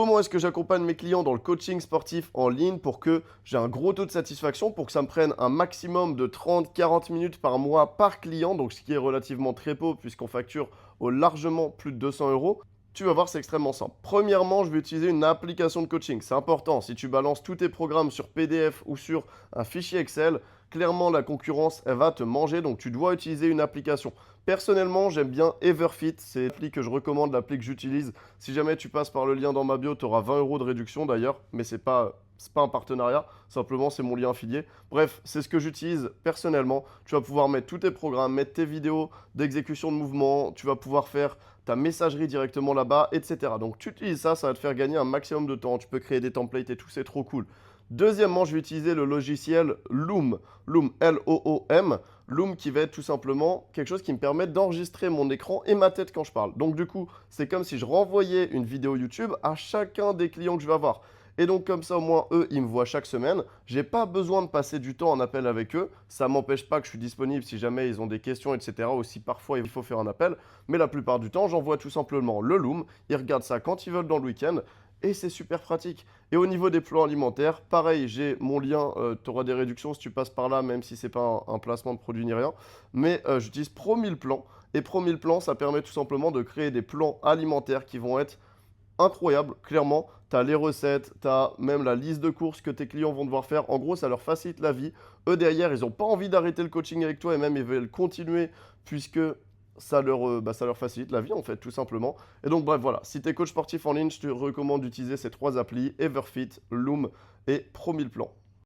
Comment est-ce que j'accompagne mes clients dans le coaching sportif en ligne pour que j'ai un gros taux de satisfaction, pour que ça me prenne un maximum de 30-40 minutes par mois par client, donc ce qui est relativement très peu puisqu'on facture au largement plus de 200 euros. Tu vas voir, c'est extrêmement simple. Premièrement, je vais utiliser une application de coaching. C'est important. Si tu balances tous tes programmes sur PDF ou sur un fichier Excel, clairement, la concurrence, elle va te manger. Donc, tu dois utiliser une application. Personnellement, j'aime bien Everfit. C'est l'appli que je recommande, l'appli que j'utilise. Si jamais tu passes par le lien dans ma bio, tu auras 20 euros de réduction d'ailleurs. Mais c'est pas un partenariat. Simplement, c'est mon lien affilié. Bref, c'est ce que j'utilise personnellement. Tu vas pouvoir mettre tous tes programmes, mettre tes vidéos d'exécution de mouvements. Tu vas pouvoir faire ta messagerie directement là-bas, etc. Donc tu utilises ça, ça va te faire gagner un maximum de temps. Tu peux créer des templates et tout, c'est trop cool. Deuxièmement, je vais utiliser le logiciel Loom. Loom, L-O-O-M. Loom qui va être tout simplement quelque chose qui me permet d'enregistrer mon écran et ma tête quand je parle. Donc du coup, c'est comme si je renvoyais une vidéo YouTube à chacun des clients que je vais avoir. Et donc comme ça, au moins, eux, ils me voient chaque semaine. J'ai pas besoin de passer du temps en appel avec eux. Ça m'empêche pas que je suis disponible si jamais ils ont des questions, etc. Ou si parfois il faut faire un appel. Mais la plupart du temps, j'envoie tout simplement le Loom. Ils regardent ça quand ils veulent dans le week-end. Et c'est super pratique. Et au niveau des plans alimentaires, pareil, j'ai mon lien. Tu auras des réductions si tu passes par là, même si ce n'est pas un placement de produit ni rien. Mais j'utilise Pro 1000 plans. Et Pro 1000 plans, ça permet tout simplement de créer des plans alimentaires qui vont être incroyable, clairement. Tu as les recettes, tu as même la liste de courses que tes clients vont devoir faire. En gros, ça leur facilite la vie. Eux, derrière, ils n'ont pas envie d'arrêter le coaching avec toi et même ils veulent continuer puisque ça leur facilite la vie, en fait, tout simplement. Et donc, bref, voilà. Si tu es coach sportif en ligne, je te recommande d'utiliser ces trois applis, Everfit, Loom et Pro 1000 plans.